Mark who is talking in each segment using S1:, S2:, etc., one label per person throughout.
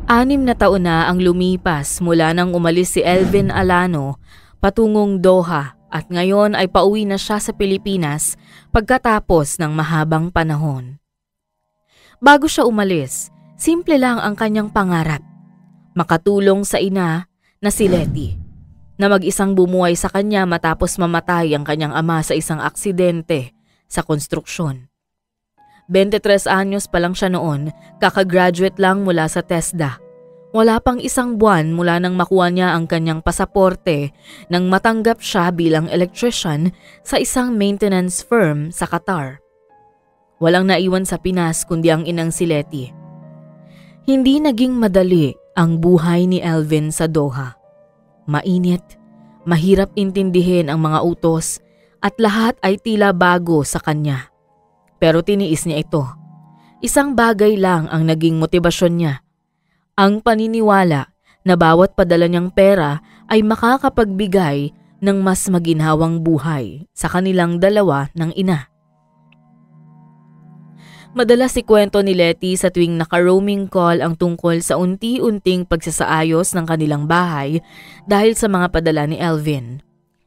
S1: 6 na taon na ang lumipas mula nang umalis si Elvin Alano patungong Doha at ngayon ay pauwi na siya sa Pilipinas pagkatapos ng mahabang panahon. Bago siya umalis, simple lang ang kanyang pangarap, makatulong sa ina na si Letty, na mag-isang bumuhay sa kanya matapos mamatay ang kanyang ama sa isang aksidente sa konstruksyon. 23 anyos pa lang siya noon, kakagraduate lang mula sa TESDA. Wala pang 1 buwan mula nang makuha niya ang kanyang pasaporte nang matanggap siya bilang electrician sa isang maintenance firm sa Qatar. Walang naiwan sa Pinas kundi ang inang si Letty. Hindi naging madali ang buhay ni Elvin sa Doha. Mainit, mahirap intindihin ang mga utos at lahat ay tila bago sa kanya. Pero tiniis niya ito. Isang bagay lang ang naging motibasyon niya. Ang paniniwala na bawat padala niyang pera ay makakapagbigay ng mas maginhawang buhay sa kanilang dalawa ng ina. Madalas ikwento ni Letty sa tuwing naka-roaming call ang tungkol sa unti-unting pagsasaayos ng kanilang bahay dahil sa mga padala ni Elvin.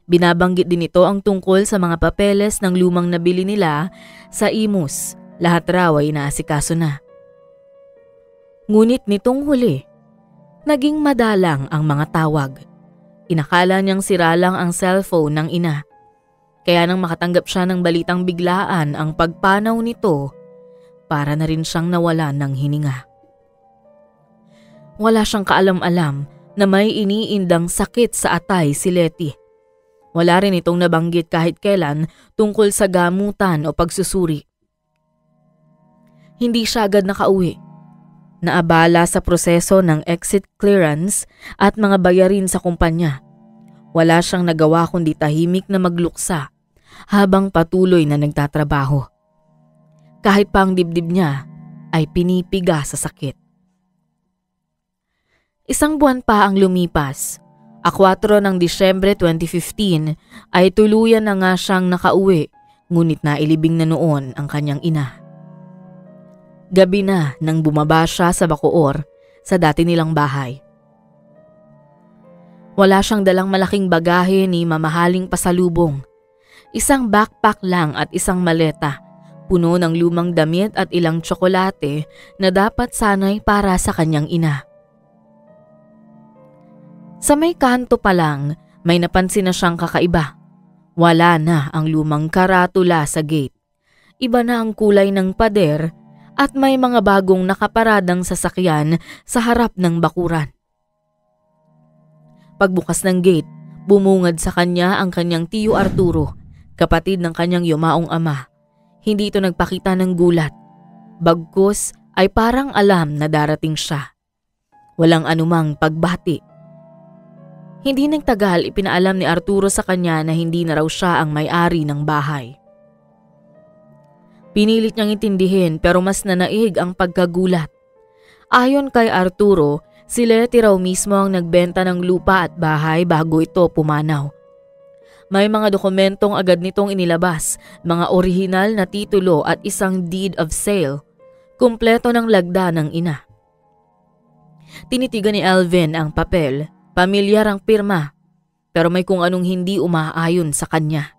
S1: Binabanggit din ito ang tungkol sa mga papeles ng lumang nabili nila sa Imus. Lahat raw ay inaasikaso na. Ngunit nitong huli, naging madalang ang mga tawag. Inakala niyang sira lang ang cellphone ng ina. Kaya nang makatanggap siya ng balitang biglaan ang pagpanaw nito, para na rin siyang nawalan ng hininga. Wala siyang kaalam-alam na may iniindang sakit sa atay si Letty. Wala rin itong nabanggit kahit kailan tungkol sa gamutan o pagsusuri. Hindi siya agad nakauwi. Naabala sa proseso ng exit clearance at mga bayarin sa kumpanya. Wala siyang nagawa kundi tahimik na magluksa habang patuloy na nagtatrabaho. Kahit pa ang dibdib niya ay pinipiga sa sakit. 1 buwan pa ang lumipas. 4 ng Disyembre 2015 ay tuluyan na nga siyang nakauwi, ngunit nailibing na noon ang kanyang ina. Gabi na nang bumaba siya sa Bacoor sa dati nilang bahay. Wala siyang dalang malaking bagahe ni mamahaling pasalubong. Isang backpack lang at isang maleta, puno ng lumang damit at ilang tsokolate na dapat sanay para sa kanyang ina. Sa may kanto pa lang, may napansin na siyang kakaiba. Wala na ang lumang karatula sa gate. Iba na ang kulay ng pader at may mga bagong nakaparadang sasakyan sa harap ng bakuran. Pagbukas ng gate, bumungad sa kanya ang kanyang tiyo Arturo, kapatid ng kanyang yumaong ama. Hindi ito nagpakita ng gulat. Bagkus ay parang alam na darating siya. Walang anumang pagbati. Hindi nagtagal ipinaalam ni Arturo sa kanya na hindi na raw siya ang may-ari ng bahay. Pinilit niyang intindihin pero mas nanaig ang pagkagulat. Ayon kay Arturo, si Letty raw mismo ang nagbenta ng lupa at bahay bago ito pumanaw. May mga dokumentong agad nitong inilabas, mga orihinal na titulo at isang deed of sale. Kumpleto ng lagda ng ina. Tinitigan ni Elvin ang papel. Pamilyar ang pirma, pero may kung anong hindi umaayon sa kanya.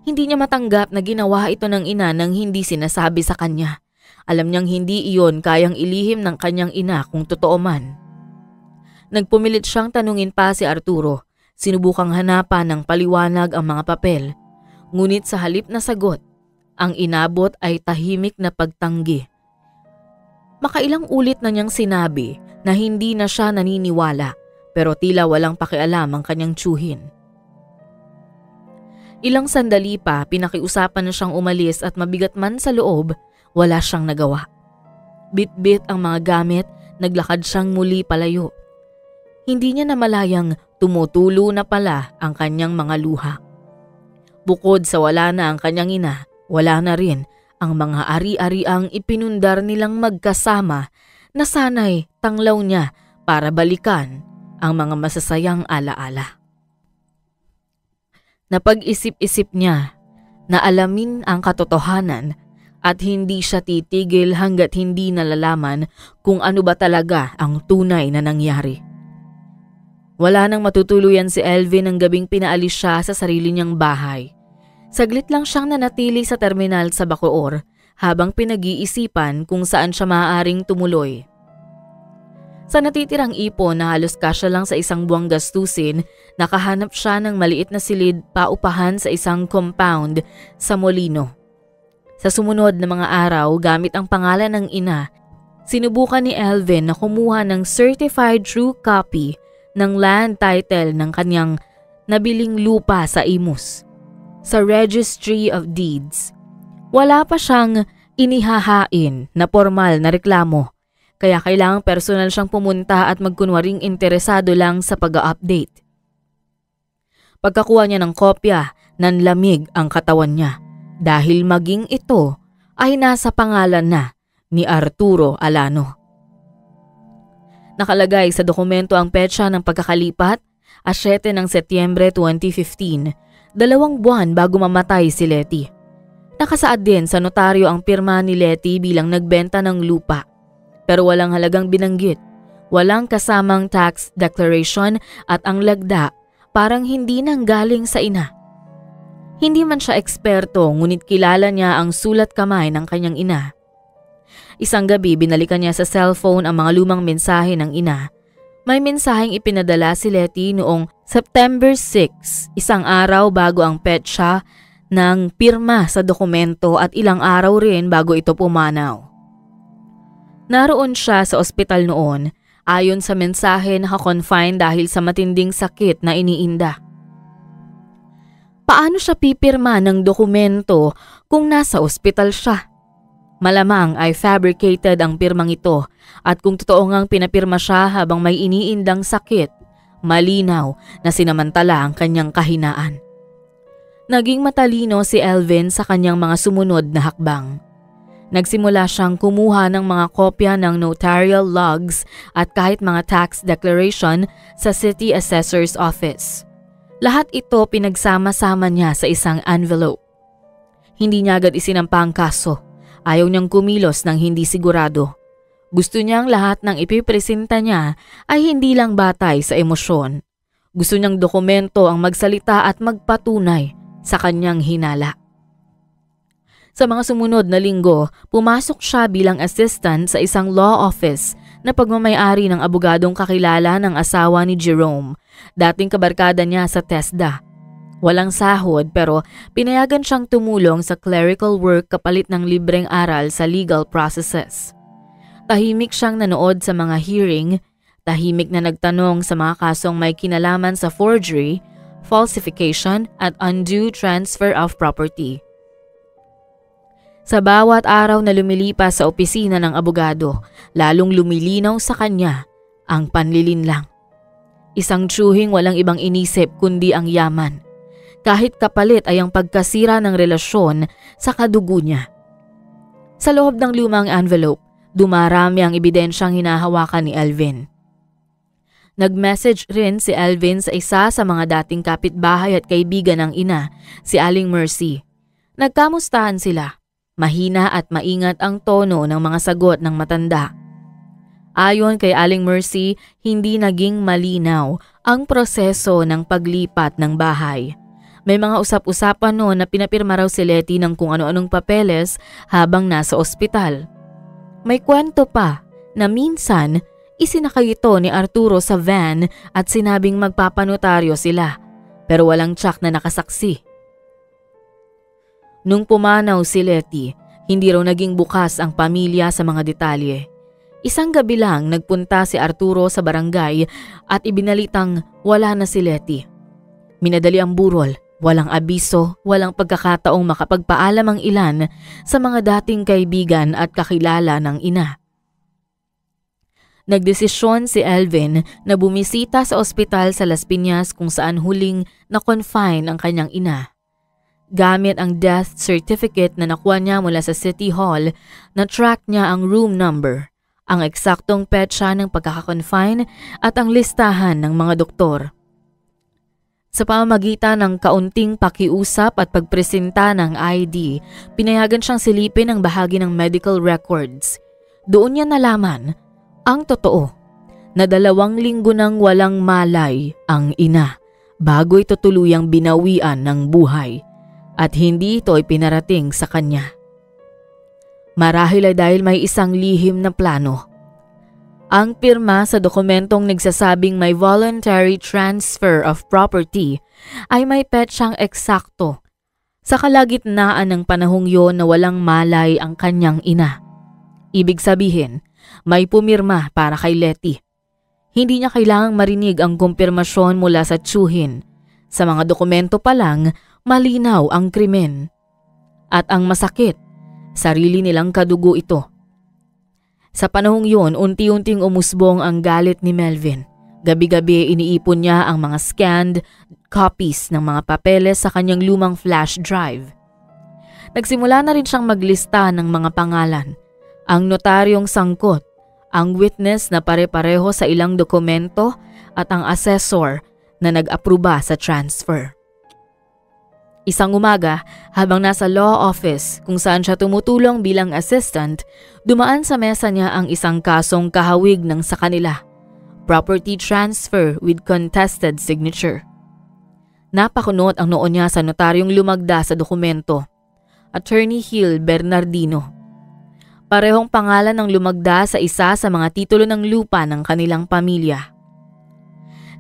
S1: Hindi niya matanggap na ginawa ito ng ina nang hindi sinasabi sa kanya. Alam niyang hindi iyon kayang ilihim ng kanyang ina kung totoo man. Nagpumilit siyang tanungin pa si Arturo. Sinubukang hanapan ng paliwanag ang mga papel. Ngunit sa halip na sagot, ang inabot ay tahimik na pagtanggi. Makailang ulit na niyang sinabi na hindi na siya naniniwala. Pero tila walang pakialam ang kanyang tiyuhin. Ilang sandali pa, pinakiusapan na siyang umalis at mabigat man sa loob, wala siyang nagawa. Bit-bit ang mga gamit, naglakad siyang muli palayo. Hindi niya namalayang tumutulo na pala ang kanyang mga luha. Bukod sa wala na ang kanyang ina, wala na rin ang mga ari-ariang ipinundar nilang magkasama na sana'y tanglaw niya para balikan ang mga masasayang alaala. Napag-isip-isip niya na alamin ang katotohanan at hindi siya titigil hanggat hindi nalalaman kung ano ba talaga ang tunay na nangyari. Wala nang matutuluyan si Elvin ang gabing pinaalis siya sa sarili niyang bahay. Saglit lang siyang nanatili sa terminal sa Bacoor habang pinag-iisipan kung saan siya maaaring tumuloy. Sa natitirang ipon na halos kasya lang sa isang buwang gastusin, nakahanap siya ng maliit na silid paupahan sa isang compound sa Molino. Sa sumunod na mga araw, gamit ang pangalan ng ina, sinubukan ni Elvin na kumuha ng certified true copy ng land title ng kanyang nabiling lupa sa Imus, sa Registry of Deeds. Wala pa siyang inihahain na formal na reklamo, kaya kailangang personal siyang pumunta at magkunwaring interesado lang sa pag-update. Pagkakuha niya ng kopya, nanlamig ang katawan niya dahil maging ito ay nasa pangalan na ni Arturo Alano. Nakalagay sa dokumento ang petsa ng pagkakalipat, 7 ng Setyembre 2015, 2 buwan bago mamatay si Letty. Nakasaad din sa notaryo ang pirma ni Letty bilang nagbenta ng lupa, pero walang halagang binanggit, walang kasamang tax declaration at ang lagda parang hindi nanggaling sa ina. Hindi man siya eksperto ngunit kilala niya ang sulat kamay ng kanyang ina. Isang gabi binalikan niya sa cellphone ang mga lumang mensahe ng ina. May mensaheng ipinadala si Letty noong September 6, isang araw bago ang petsa ng pirma sa dokumento at ilang araw rin bago ito pumanaw. Naroon siya sa ospital noon, ayon sa mensahe naka-confine dahil sa matinding sakit na iniinda. Paano siya pipirma ng dokumento kung nasa ospital siya? Malamang ay fabricated ang pirmang ito at kung totoo ngang pinapirma siya habang may iniindang sakit, malinaw na sinamantala ang kanyang kahinaan. Naging matalino si Elvin sa kanyang mga sumunod na hakbang. Nagsimula siyang kumuha ng mga kopya ng notarial logs at kahit mga tax declaration sa City Assessor's Office. Lahat ito pinagsama-sama niya sa isang envelope. Hindi niya agad isinampa ang kaso. Ayaw niyang kumilos ng hindi sigurado. Gusto niyang lahat ng ipipresenta niya ay hindi lang batay sa emosyon. Gusto niyang dokumento ang magsalita at magpatunay sa kanyang hinala. Sa mga sumunod na linggo, pumasok siya bilang assistant sa isang law office na pagmamayari ng abogadong kakilala ng asawa ni Jerome, dating kabarkada niya sa TESDA. Walang sahod pero pinayagan siyang tumulong sa clerical work kapalit ng libreng aral sa legal processes. Tahimik siyang nanood sa mga hearing, tahimik na nagtanong sa mga kasong may kinalaman sa forgery, falsification at undue transfer of property. Sa bawat araw na lumilipas sa opisina ng abogado, lalong lumilinaw sa kanya ang panlilinlang. Isang tsuhing walang ibang inisip kundi ang yaman. Kahit kapalit ay ang pagkasira ng relasyon sa kadugo niya. Sa loob ng lumang envelope, dumarami ang ebidensyang hinahawakan ni Elvin. Nag-message rin si Elvin sa isa sa mga dating kapitbahay at kaibigan ng ina, si Aling Mercy. Nagkamustahan sila. Mahina at maingat ang tono ng mga sagot ng matanda. Ayon kay Aling Mercy, hindi naging malinaw ang proseso ng paglipat ng bahay. May mga usap-usapan noon na pinapirma raw si Letty ng kung ano-anong papeles habang nasa ospital. May kwento pa na minsan isinakay ito ni Arturo sa van at sinabing magpapanotaryo sila pero walang tsak na nakasaksi. Nung pumanaw si Letty, hindi raw naging bukas ang pamilya sa mga detalye. Isang gabi lang nagpunta si Arturo sa barangay at ibinalitang wala na si Letty. Minadali ang burol. Walang abiso, walang pagkakataong makapagpaalam ang ilan sa mga dating kaibigan at kakilala ng ina. Nagdesisyon si Elvin na bumisita sa ospital sa Las Piñas kung saan huling na-confine ang kanyang ina. Gamit ang death certificate na nakuha niya mula sa City Hall, na-track niya ang room number, ang eksaktong petsa ng pagkaka-confine at ang listahan ng mga doktor. Sa pamamagitan ng kaunting pakiusap at pagpresenta ng ID, pinayagan siyang silipin ang bahagi ng medical records. Doon niya nalaman ang totoo na 2 linggo nang walang malay ang ina bago ito tuluyang binawian ng buhay at hindi ito ay pinarating sa kanya. Marahil ay dahil may isang lihim na plano. Ang pirma sa dokumentong nagsasabing may voluntary transfer of property ay may petsang eksakto sa kalagitnaan ng panahong yon na walang malay ang kanyang ina. Ibig sabihin, may pumirma para kay Letty. Hindi niya kailangang marinig ang kumpirmasyon mula sa tiyuhin. Sa mga dokumento pa lang, malinaw ang krimen. At ang masakit, sarili nilang kadugo ito. Sa panahong yun, unti-unting umusbong ang galit ni Melvin. Gabi-gabi iniipon niya ang mga scanned copies ng mga papeles sa kanyang lumang flash drive. Nagsimula na rin siyang maglista ng mga pangalan, ang notaryong sangkot, ang witness na pare-pareho sa ilang dokumento at ang assessor na nag-apruba sa transfer. Isang umaga, habang nasa law office kung saan siya tumutulong bilang assistant, dumaan sa mesa niya ang isang kasong kahawig ng sa kanila, property transfer with contested signature. Napakunot ang noo niya sa notaryong lumagda sa dokumento, Attorney Hill Bernardino. Parehong pangalan ng lumagda sa isa sa mga titulo ng lupa ng kanilang pamilya.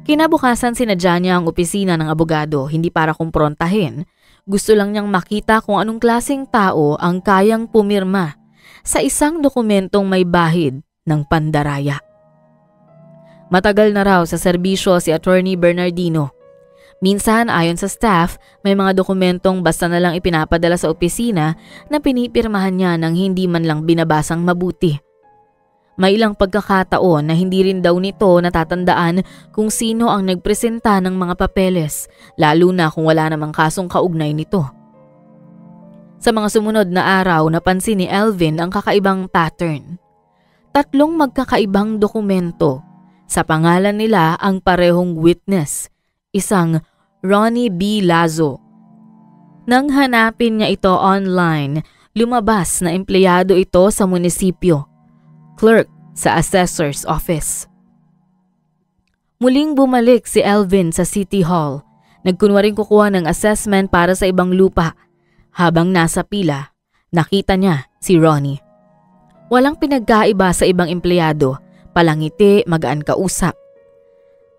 S1: Kinabukasan sinadya niya ang opisina ng abogado hindi para kumprontahin. Gusto lang niyang makita kung anong klaseng tao ang kayang pumirma sa isang dokumentong may bahid ng pandaraya. Matagal na raw sa serbisyo si Attorney Bernardino. Minsan ayon sa staff, may mga dokumentong basta na lang ipinapadala sa opisina na pinipirmahan niya nang hindi man lang binabasang mabuti. May ilang pagkakataon na hindi rin daw nito natatandaan kung sino ang nagpresenta ng mga papeles, lalo na kung wala namang kasong kaugnay nito. Sa mga sumunod na araw, napansin ni Elvin ang kakaibang pattern. 3 magkakaibang dokumento. Sa pangalan nila ang parehong witness, isang Ronnie B. Lazo. Nang hanapin niya ito online, lumabas na empleyado ito sa munisipyo. Clerk sa assessor's office. Muling bumalik si Elvin sa City Hall. Nagkunwaring kukuha ng assessment para sa ibang lupa. Habang nasa pila, nakita niya si Ronnie. Walang pinagkaiba sa ibang empleyado, palangiti, magaan kausap.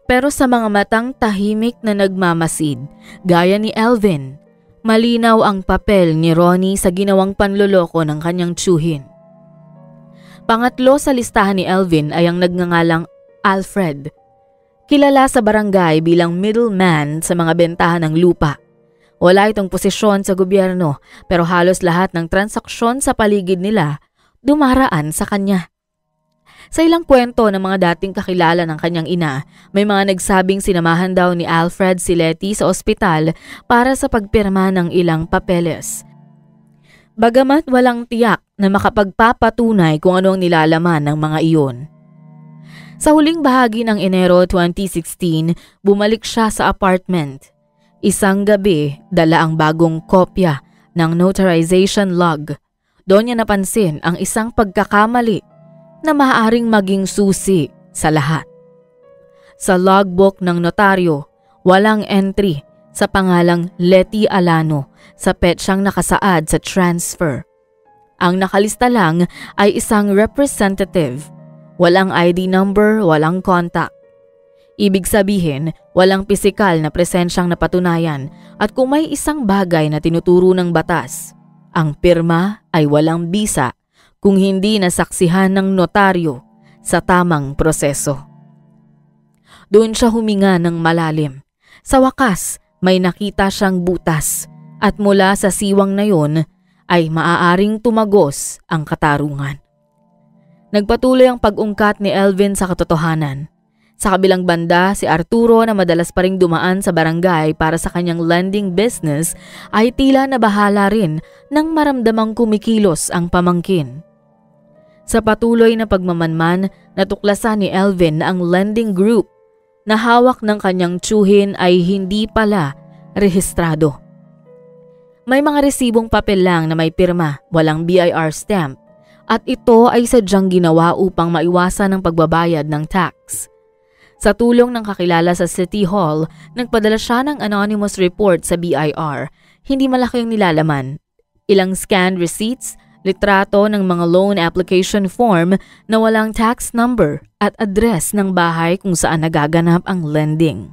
S1: Pero sa mga matang tahimik na nagmamasid, gaya ni Elvin, malinaw ang papel ni Ronnie sa ginawang panloloko ng kanyang tiyuhin. Pangatlo sa listahan ni Elvin ay ang nagngangalang Alfred. Kilala sa barangay bilang middleman sa mga bentahan ng lupa. Wala itong posisyon sa gobyerno pero halos lahat ng transaksyon sa paligid nila dumaraan sa kanya. Sa ilang kwento ng mga dating kakilala ng kanyang ina, may mga nagsabing sinamahan daw ni Alfred si Letty sa ospital para sa pagpirma ng ilang papeles. Bagamat walang tiyak na makapagpapatunay kung ano ang nilalaman ng mga iyon. Sa huling bahagi ng Enero 2016, bumalik siya sa apartment. Isang gabi, dala ang bagong kopya ng notarization log. Doon niya napansin ang isang pagkakamali na maaaring maging susi sa lahat. Sa logbook ng notaryo, walang entry sa pangalang Letty Alano sa petsang nakasaad sa transfer. Ang nakalista lang ay isang representative. Walang ID number, walang contact. Ibig sabihin, walang pisikal na presensyang napatunayan at kung may isang bagay na tinuturo ng batas, ang pirma ay walang bisa kung hindi nasaksihan ng notaryo sa tamang proseso. Doon siya huminga ng malalim. Sa wakas, may nakita siyang butas at mula sa siwang na yon ay maaaring tumagos ang katarungan. Nagpatuloy ang pag-ungkat ni Elvin sa katotohanan. Sa kabilang banda, si Arturo na madalas pa ring dumaan sa barangay para sa kanyang lending business ay tila nabahala rin nang maramdamang kumikilos ang pamangkin. Sa patuloy na pagmamanman, natuklasan ni Elvin na ang lending group na hawak ng kanyang tiyuhin ay hindi pala rehistrado. May mga resibong papel lang na may pirma, walang BIR stamp, at ito ay sadyang ginawa upang maiwasan ang pagbabayad ng tax. Sa tulong ng kakilala sa City Hall, nagpadala siya ng anonymous report sa BIR, hindi malaking nilalaman. Ilang scanned receipts, litrato ng mga loan application form na walang tax number at address ng bahay kung saan nagaganap ang lending.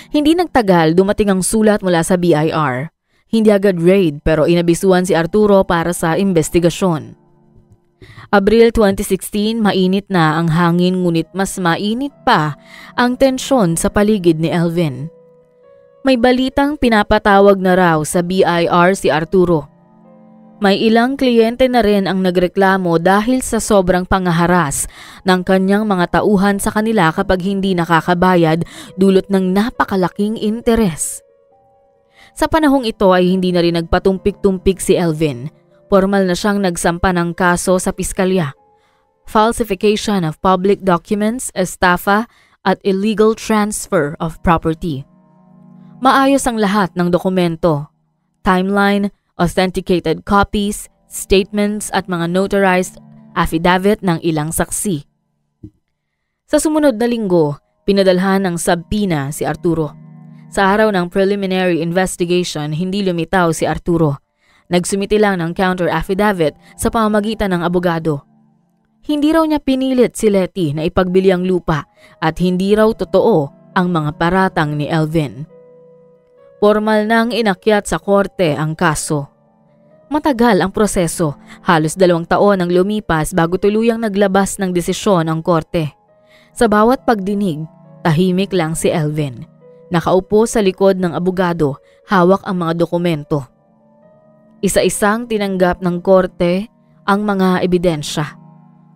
S1: Hindi nagtagal dumating ang sulat mula sa BIR. Hindi agad raid pero inabisuan si Arturo para sa investigasyon. Abril 2016, mainit na ang hangin ngunit mas mainit pa ang tensyon sa paligid ni Elvin. May balitang pinapatawag na raw sa BIR si Arturo. May ilang kliyente na rin ang nagreklamo dahil sa sobrang pangaharas ng kanyang mga tauhan sa kanila kapag hindi nakakabayad dulot ng napakalaking interes. Sa panahong ito ay hindi na rin nagpatumpik-tumpik si Elvin. Formal na siyang nagsampa ng kaso sa piskalya. Falsification of public documents, estafa at illegal transfer of property. Maayos ang lahat ng dokumento, timeline, authenticated copies, statements at mga notarized affidavit ng ilang saksi. Sa sumunod na linggo, pinadalhan ng subpoena si Arturo. Sa araw ng preliminary investigation, hindi lumitaw si Arturo. Nagsumiti lang ng counter affidavit sa pamamagitan ng abogado. Hindi raw niya pinilit si Letty na ipagbili ang lupa at hindi raw totoo ang mga paratang ni Elvin. Formal nang inakyat sa korte ang kaso. Matagal ang proseso, halos 2 taon ang lumipas bago tuluyang naglabas ng desisyon ang korte. Sa bawat pagdinig, tahimik lang si Elvin. Nakaupo sa likod ng abogado, hawak ang mga dokumento. Isa-isang tinanggap ng korte ang mga ebidensya.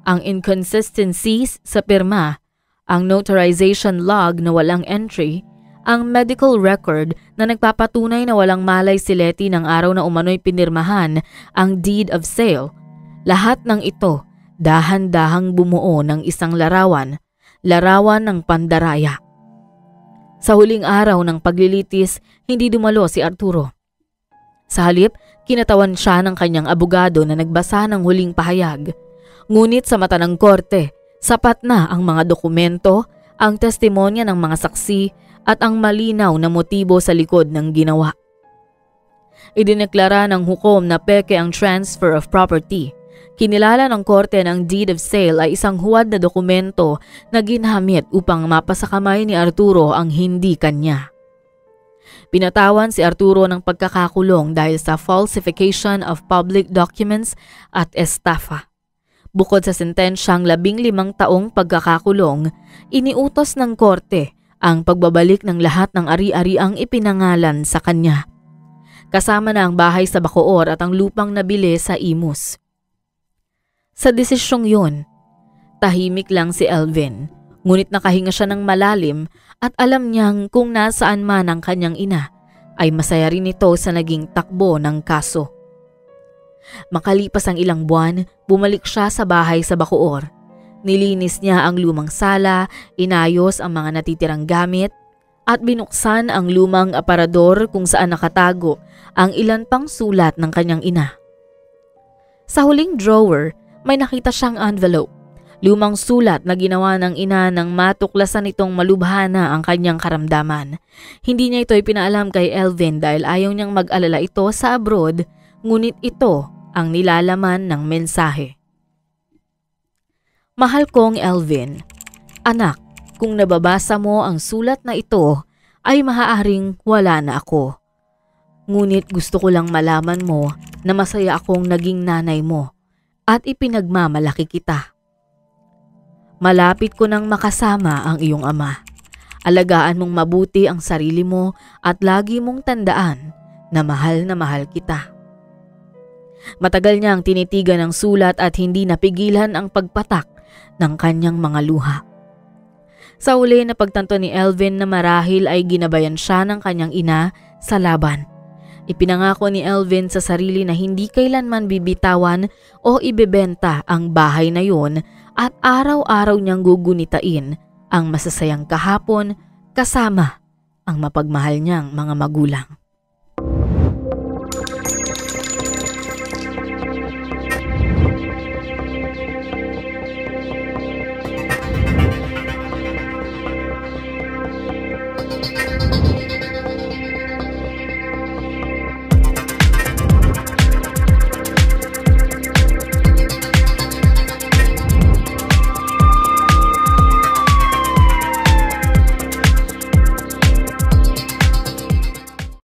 S1: Ang inconsistencies sa pirma, ang notarization log na walang entry, ang medical record na nagpapatunay na walang malay si Letty ng araw na umano'y pinirmahan ang deed of sale. Lahat ng ito dahan-dahang bumuo ng isang larawan ng pandaraya. Sa huling araw ng paglilitis, hindi dumalo si Arturo. Sa halip, kinatawan siya ng kanyang abogado na nagbasa ng huling pahayag. Ngunit sa mata ng korte, sapat na ang mga dokumento, ang testimonya ng mga saksi at ang malinaw na motibo sa likod ng ginawa. Idineklara ng hukom na peke ang transfer of property. Kinilala ng korte ng deed of sale ay isang huwad na dokumento na ginamit upang mapasakamay ni Arturo ang hindi kanya. Pinatawan si Arturo ng pagkakakulong dahil sa falsification of public documents at estafa. Bukod sa sentensyang 15 taong pagkakakulong, iniutos ng korte ang pagbabalik ng lahat ng ari-ariang ipinangalan sa kanya. Kasama na ang bahay sa Bacoor at ang lupang nabili sa Imus. Sa desisyong yun, tahimik lang si Elvin, ngunit nakahinga siya ng malalim at alam niyang kung nasaan man ang kanyang ina, ay masaya rin ito sa naging takbo ng kaso. Makalipas ang ilang buwan, bumalik siya sa bahay sa Bacoor. Nilinis niya ang lumang sala, inayos ang mga natitirang gamit, at binuksan ang lumang aparador kung saan nakatago ang ilan pang sulat ng kanyang ina. Sa huling drawer, may nakita siyang envelope. Lumang sulat na ginawa ng ina nang matuklasan itong malubhana ang kanyang karamdaman. Hindi niya ito ipinaalam kay Elvin dahil ayaw niyang mag-alala ito sa abroad, ngunit ito ang nilalaman ng mensahe. Mahal kong Elvin, anak, kung nababasa mo ang sulat na ito, ay maaaring wala na ako. Ngunit gusto ko lang malaman mo na masaya akong naging nanay mo at ipinagmamalaki kita. Malapit ko nang makasama ang iyong ama. Alagaan mong mabuti ang sarili mo at lagi mong tandaan na mahal kita. Matagal niyang tinitigan ang sulat at hindi napigilan ang pagpatak ng kanyang mga luha. Sa uli na pagtanto ni Elvin na marahil ay ginabayan siya ng kanyang ina sa laban. Ipinangako ni Elvin sa sarili na hindi kailanman bibitawan o ibebenta ang bahay na yun at araw-araw niyang gugunitain ang masasayang kahapon kasama ang mapagmahal niyang mga magulang.